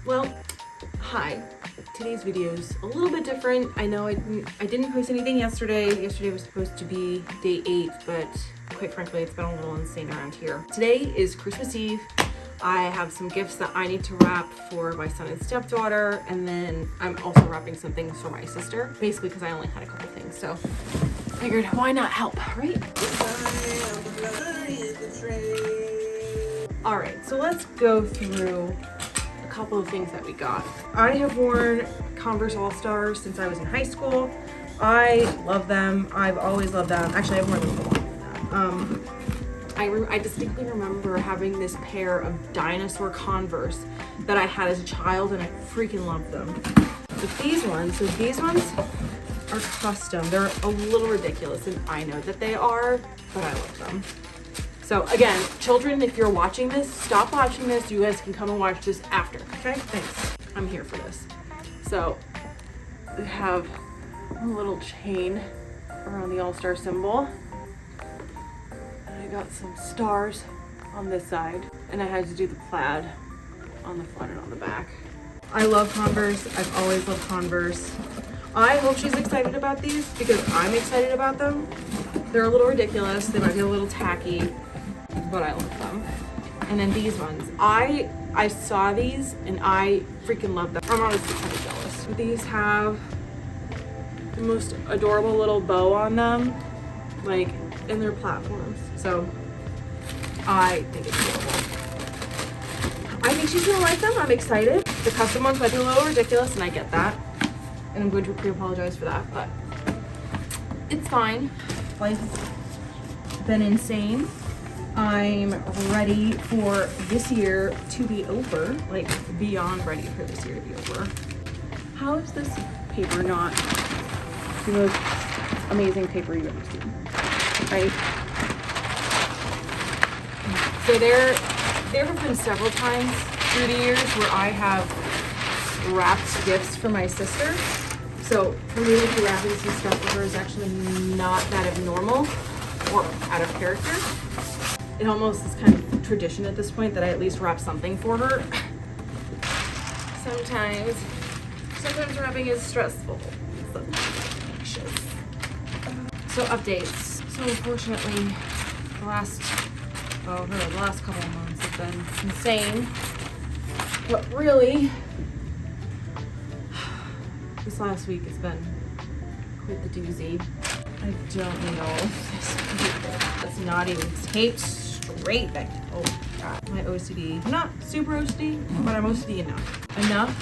Well, hi. Today's video is a little bit different. I know I didn't post anything yesterday. Yesterday was supposed to be day 8, but quite frankly, it's been a little insane around here. Today is Christmas Eve. I have some gifts that I need to wrap for my son and stepdaughter, and then I'm also wrapping some things for my sister, basically because I only had a couple things, so figured why not help, right? All right, so let's go through a couple of things that we got. I have worn Converse All-Stars since I was in high school. I love them. I've always loved them. Actually, I've worn them for longer than that. I distinctly remember having this pair of dinosaur Converse that I had as a child, and I freaking loved them. But these ones are custom. They're a little ridiculous, and I know that they are, but I love them. So again, children, if you're watching this, stop watching this. You guys can come and watch this after, okay? Thanks. I'm here for this. So we have a little chain around the All-Star symbol. And I got some stars on this side, and I had to do the plaid on the front and on the back. I love Converse. I've always loved Converse. I hope she's excited about these because I'm excited about them. They're a little ridiculous. They might be a little tacky, but I love them. And then these ones, I saw these and I freaking love them. I'm honestly kind of jealous. These have the most adorable little bow on them, like in their platforms. So I think it's adorable. I think she's gonna like them. I'm excited. The custom ones might be a little ridiculous, and I get that. And I'm going to pre-apologize for that, but it's fine. Life has been insane. I'm ready for this year to be over, like beyond ready for this year to be over. How is this paper not the most amazing paper you've ever seen, right? So there have been several times through the years where I have wrapped gifts for my sister. So for me to be wrapping some stuff for her is actually not that abnormal or out of character. It almost is kind of tradition at this point that I at least wrap something for her. Sometimes wrapping is stressful. So updates. So unfortunately, the last couple of months have been insane. But really, this last week has been quite the doozy. I don't know if this paper that's not even taped straight back to, oh God, my OCD. I'm not super OCD, but I'm OCD enough. Enough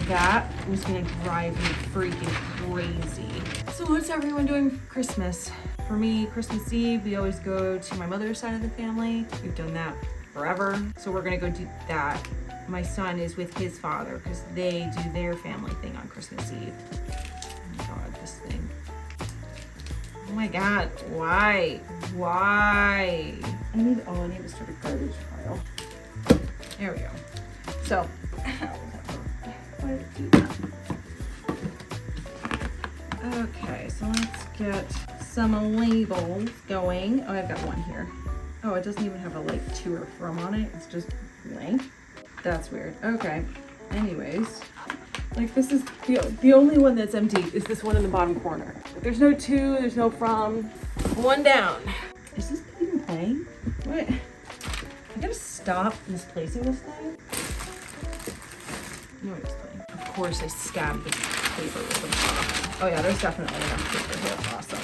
that was gonna drive me freaking crazy. So what's everyone doing for Christmas? For me, Christmas Eve, we always go to my mother's side of the family. We've done that forever. So we're gonna go do that. My son is with his father because they do their family thing on Christmas Eve. Oh my God, this thing. Oh my God, why? Why? I need to start a garbage pile. There we go. So, why did it do that? Okay, so let's get some labels going. Oh, I've got one here. Oh, it doesn't even have a like to or from on it. It's just blank. That's weird. Okay. Anyways, like this is the only one that's empty is this one in the bottom corner. There's no to, there's no from. One down. Is this even playing? What? I gotta stop misplacing this thing. No, it's playing. Of course, I stabbed the paper with the top. Oh yeah, there's definitely enough paper here. Awesome.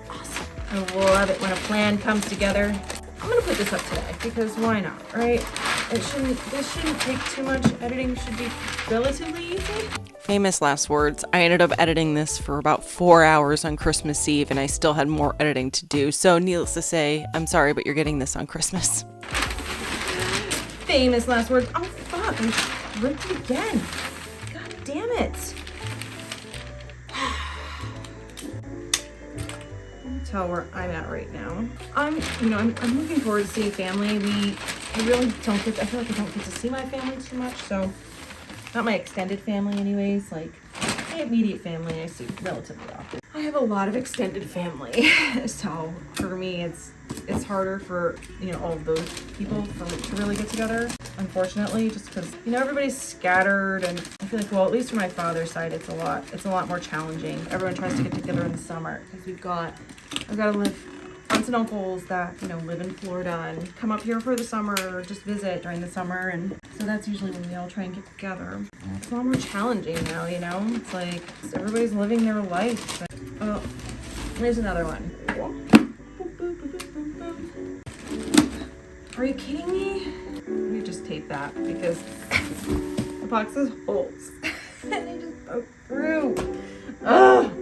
Awesome. I love it when a plan comes together. I'm gonna put this up today because why not, right? This shouldn't take too much. Editing should be relatively easy. Famous last words. I ended up editing this for about 4 hours on Christmas Eve, and I still had more editing to do. So needless to say, I'm sorry, but you're getting this on Christmas. Famous last words. Oh fuck, I ripped it again. God damn it. Tell where I'm at right now. I'm looking forward to seeing family. I feel like I don't get to see my family too much, so not my extended family anyways, like My immediate family I see relatively often. I have a lot of extended family, so for me it's harder for, you know, all of those people to really get together, unfortunately, just because, you know, everybody's scattered, and I feel like, well, at least from my father's side, it's a lot more challenging. Everyone tries to get together in the summer because I've got to live aunts and uncles that, you know, live in Florida and come up here for the summer or just visit during the summer, and so that's usually when we all try and get together. It's a lot more challenging now, you know? It's like everybody's living their life. But, oh, there's another one. Are you kidding me? Let me just tape that because the box has holes and they just broke through. Ugh.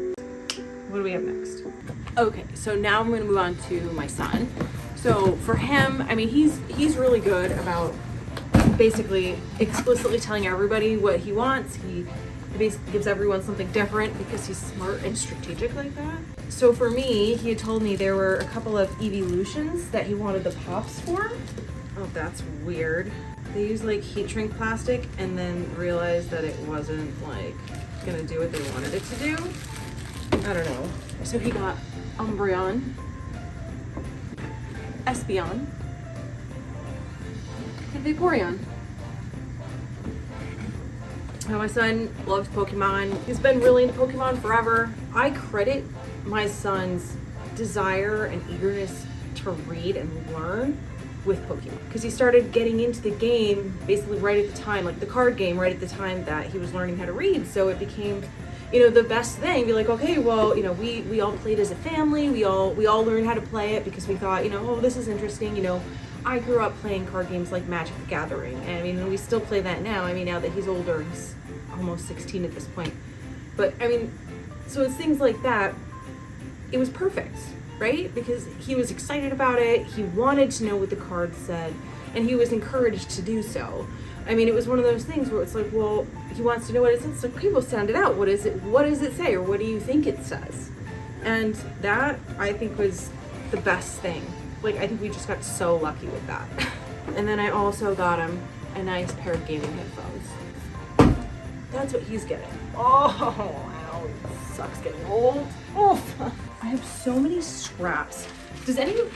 What do we have next? Okay, so now I'm going to move on to my son. So for him, I mean, he's really good about basically explicitly telling everybody what he wants. He basically gives everyone something different because he's smart and strategic like that. So for me, he had told me there were a couple of evolutions that he wanted the pops for. Oh, that's weird. They used like heat shrink plastic and then realized that it wasn't like gonna do what they wanted it to do. I don't know. So he got Umbreon, Espeon, and Vaporeon. Now my son loves Pokemon. He's been really into Pokemon forever. I credit my son's desire and eagerness to read and learn with Pokemon, because he started getting into the game basically right at the time, like the card game, right at the time that he was learning how to read. So it became, you know, the best thing. Be like, okay, well, you know, we all played as a family. We all learned how to play it because we thought, you know, oh, this is interesting. You know, I grew up playing card games like Magic the Gathering, and I mean, we still play that now. I mean, now that he's older, he's almost 16 at this point. But I mean, so it's things like that. It was perfect, right? Because he was excited about it. He wanted to know what the cards said, and he was encouraged to do so. I mean, it was one of those things where it's like, well, he wants to know what it says. So people sound it out. What does it say? Or what do you think it says? And that, I think, was the best thing. Like, I think we just got so lucky with that. And then I also got him a nice pair of gaming headphones. That's what he's getting. Oh, ow, it sucks getting old. Oh, I have so many scraps. Does anyone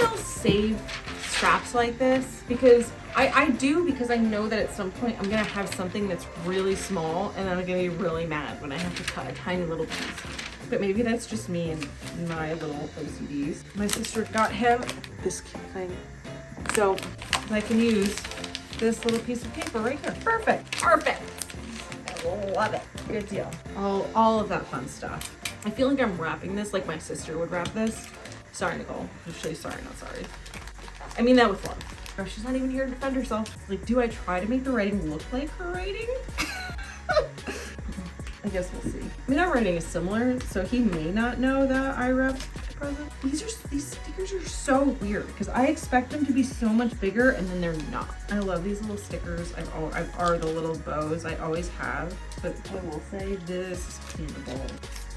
else save scraps like this? Because I do, because I know that at some point I'm gonna have something that's really small and I'm gonna be really mad when I have to cut a tiny little piece. But maybe that's just me and my little OCDs. My sister got him this cute thing, so I can use this little piece of paper right here. Perfect. I love it. Good deal. All of that fun stuff. I feel like I'm wrapping this like my sister would wrap this. Sorry, Nicole. Actually, sorry, not sorry. I mean that with love. Oh, she's not even here to defend herself. Like, do I try to make the writing look like her writing? I guess we'll see. I mean, our writing is similar, so he may not know that I wrapped the present. These stickers are so weird because I expect them to be so much bigger and then they're not. I love these little stickers. Are the little bows I always have, but I will say this is paintable.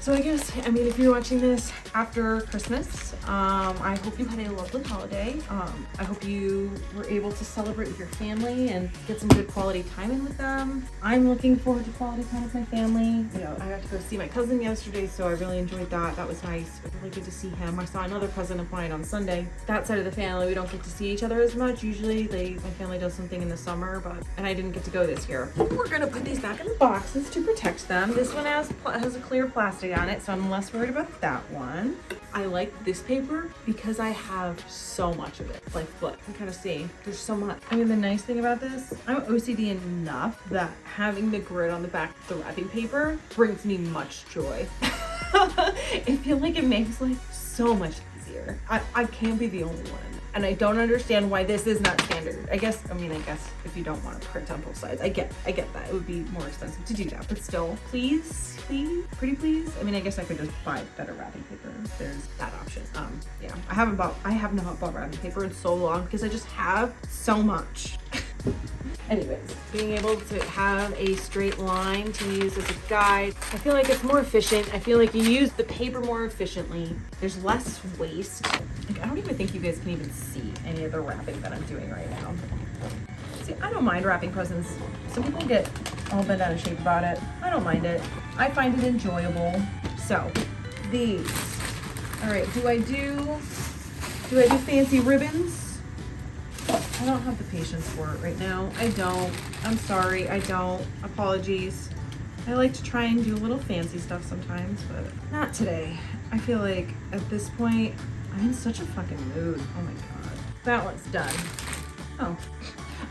So I guess, I mean, if you're watching this after Christmas, I hope you had a lovely holiday. I hope you were able to celebrate with your family and get some good quality time in with them. I'm looking forward to quality time with my family. You know, I got to go see my cousin yesterday, so I really enjoyed that. That was nice. It was really good to see him. I saw another cousin of mine on Sunday. That side of the family, we don't get to see each other as much. Usually my family does something in the summer, and I didn't get to go this year. We're gonna put these back in the boxes to protect them. This one has a clear plastic on it, so I'm less worried about that one. I like this paper because I have so much of it. Like, look, you can kind of see there's so much. I mean, the nice thing about this, I'm OCD enough that having the grid on the back of the wrapping paper brings me much joy. I feel like it makes life so much easier. I can't be the only one. And I don't understand why this is not standard. I guess if you don't want to print on both sides, I get that. It would be more expensive to do that. But still, please, pretty please. I mean, I guess I could just buy better wrapping paper. There's that option. Yeah, I have not bought wrapping paper in so long because I just have so much. Anyways, being able to have a straight line to use as a guide, I feel like it's more efficient. I feel like you use the paper more efficiently. There's less waste. Like, I don't even think you guys can even see any of the wrapping that I'm doing right now. See, I don't mind wrapping presents. Some people get all bent out of shape about it. I don't mind it. I find it enjoyable. So, these. All right, do I do fancy ribbons? I don't have the patience for it right now. I don't. I'm sorry, I don't. Apologies. I like to try and do a little fancy stuff sometimes, but not today. I feel like at this point, I'm in such a fucking mood. Oh my god. That one's done. Oh.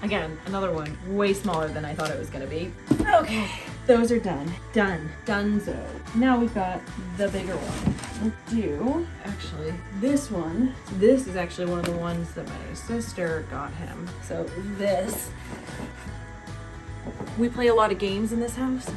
Again, another one way smaller than I thought it was gonna be. Okay, those are done. Done. Donezo. Now we've got the bigger one. Let's do, actually, this one. This is actually one of the ones that my sister got him. So this. We play a lot of games in this house.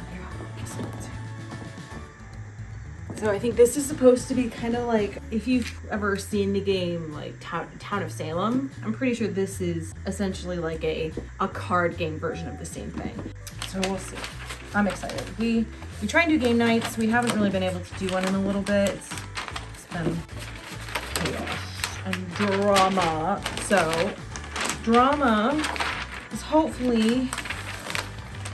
So I think this is supposed to be kind of like, if you've ever seen the game like Town of Salem, I'm pretty sure this is essentially like a card game version of the same thing. So we'll see. I'm excited. We try and do game nights. We haven't really been able to do one in a little bit. It's been chaos and drama. So drama is hopefully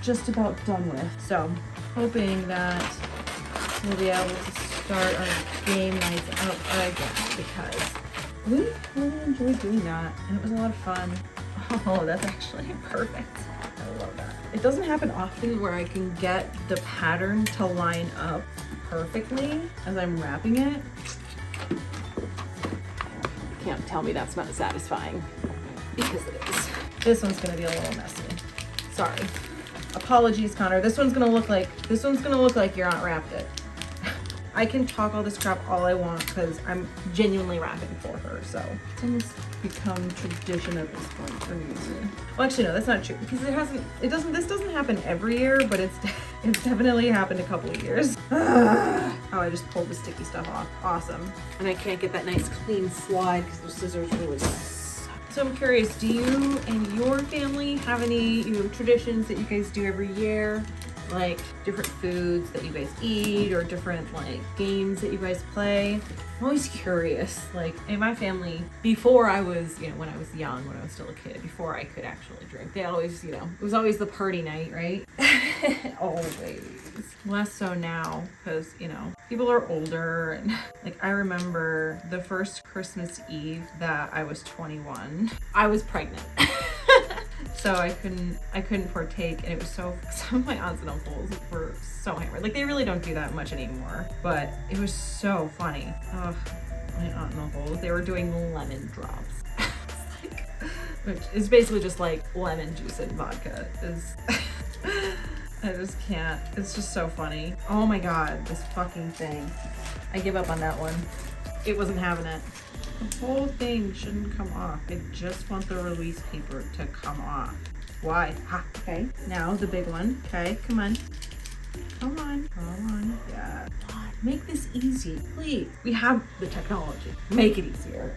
just about done with. So hoping that we'll be able to start our game nights up again because we really enjoyed doing that and it was a lot of fun. Oh, that's actually perfect. I love that. It doesn't happen often where I can get the pattern to line up perfectly as I'm wrapping it. Can't tell me that's not satisfying because it is. This one's gonna be a little messy. Sorry. Apologies, Connor. This one's gonna look like your aunt wrapped it. I can talk all this crap all I want because I'm genuinely wrapping for her, so it's almost become tradition at this point for me. Well, actually, no, that's not true because this doesn't happen every year, but it's definitely happened a couple of years. Oh, I just pulled the sticky stuff off. Awesome. And I can't get that nice clean slide because the scissors really suck. So I'm curious, do you and your family have any traditions that you guys do every year? Like different foods that you guys eat or different like games that you guys play? I'm always curious. Like in my family, before I was, when I was young, when I was still a kid, before I could actually drink, they always, it was always the party night, right? Always. Less so now because, people are older and like I remember the first Christmas Eve that I was 21, I was pregnant. So I couldn't partake, and it was some of my aunts and uncles were so hammered. Like they really don't do that much anymore, but it was so funny. Oh, my aunt and uncles, they were doing lemon drops. Which is basically just like lemon juice and vodka. I just can't. It's just so funny. Oh my god, this fucking thing. I give up on that one. It wasn't having it. The whole thing shouldn't come off. I just want the release paper to come off. Why? Ha, okay. Now the big one. Okay, come on. Come on. Come on. Yeah. God, make this easy, please. We have the technology. Make it easier.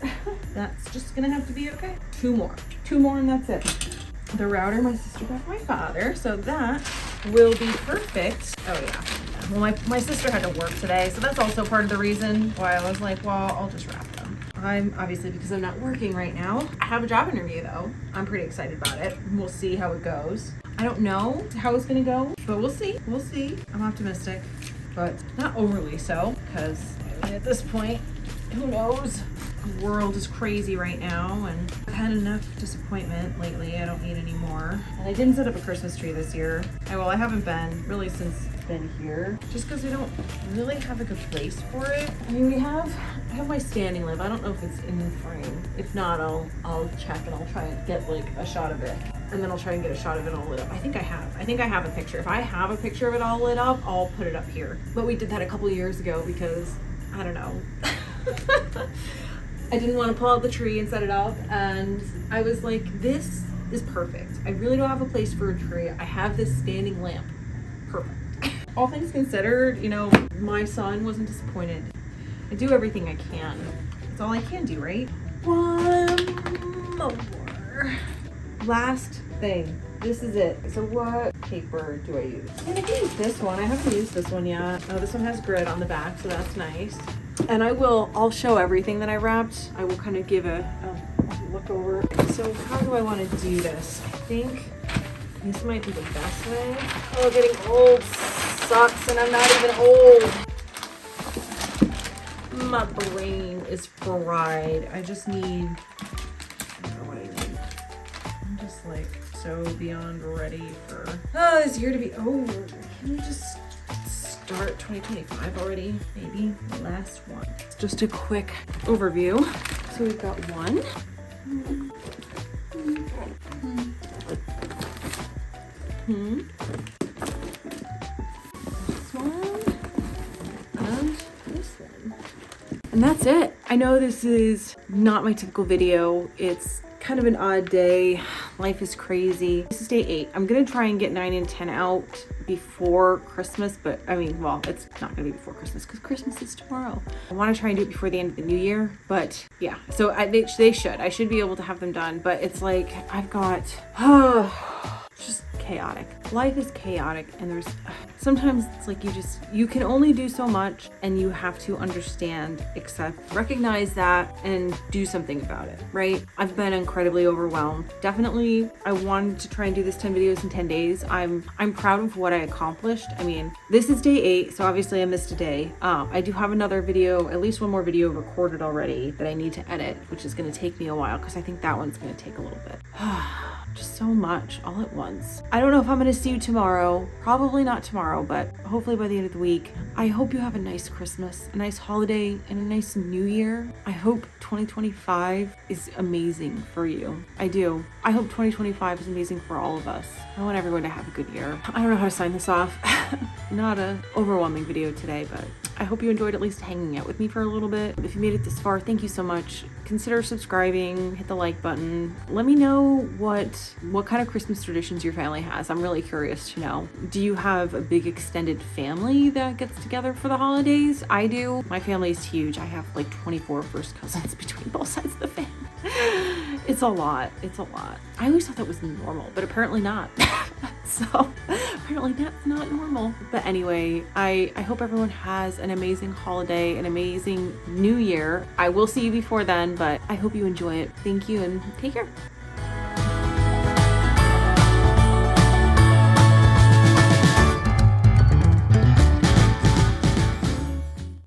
That's just gonna have to be okay. Two more and that's it. The router my sister got from my father, so that will be perfect. Oh yeah. Well, my sister had to work today, so that's also part of the reason why I was like, well, I'll just wrap them. I'm obviously, because I'm not working right now. I have a job interview though. I'm pretty excited about it. We'll see how it goes. I don't know how it's gonna go, but we'll see. We'll see. I'm optimistic, but not overly so, because at this point, who knows? The world is crazy right now, and I've had enough disappointment lately. I don't need any more. And I didn't set up a Christmas tree this year. I haven't been really since it's been here, just because I don't really have a good place for it. I mean, I have my standing lamp. I don't know if it's in the frame. If not, I'll check and I'll try and get like a shot of it. And then I'll try and get a shot of it all lit up. I think I have a picture. If I have a picture of it all lit up, I'll put it up here. But we did that a couple years ago because, I don't know. I didn't want to pull out the tree and set it up, and I was like, this is perfect. I really don't have a place for a tree. I have this standing lamp. Perfect. All things considered, my son wasn't disappointed. I do everything I can. That's all I can do, right? One more. Last thing. This is it. So what paper do I use? And I can use this one. I haven't used this one yet. Oh, this one has grid on the back, so that's nice. And I'll show everything that I wrapped. I will kind of give a look over. So how do I want to do this? I think this might be the best way. Oh, getting old sucks, and I'm not even old. My brain is fried. I just need, I don't know what I need. I'm just like so beyond ready for this year to be over. Can we just start 2025 already? Maybe the last one. Just a quick overview. So we've got one. This one. And this one. And that's it. I know this is not my typical video. It's kind of an odd day. Life is crazy. This is day 8. I'm gonna try and get 9 and 10 out before Christmas, but I mean, well, it's not gonna be before Christmas because Christmas is tomorrow. I want to try and do it before the end of the new year, but yeah. So I should be able to have them done, but it's like I've got just chaotic. Life is chaotic, and there's sometimes it's like you can only do so much, and you have to understand, accept, recognize that, and do something about it, right? I've been incredibly overwhelmed. Definitely, I wanted to try and do this 10 videos in 10 days. I'm proud of what I accomplished. I mean, this is day 8, so obviously I missed a day. I do have another video, at least one more video recorded already that I need to edit, which is going to take me a while because I think that one's going to take a little bit. Just so much all at once. I don't know if I'm gonna see you tomorrow. Probably not tomorrow, but hopefully by the end of the week. I hope you have a nice Christmas, a nice holiday, and a nice new year. I hope 2025 is amazing for you. I do. I hope 2025 is amazing for all of us. I want everyone to have a good year. I don't know how to sign this off. Not an overwhelming video today, but I hope you enjoyed at least hanging out with me for a little bit. If you made it this far, thank you so much. Consider subscribing, hit the like button. Let me know what kind of Christmas traditions your family has. I'm really curious to know. Do you have a big extended family that gets together for the holidays? I do. My family is huge. I have like 24 first cousins between both sides of the family. It's a lot. It's a lot. I always thought that was normal, but apparently not. So apparently that's not normal. But anyway, I hope everyone has an amazing holiday, an amazing new year. I will see you before then, but I hope you enjoy it. Thank you and take care.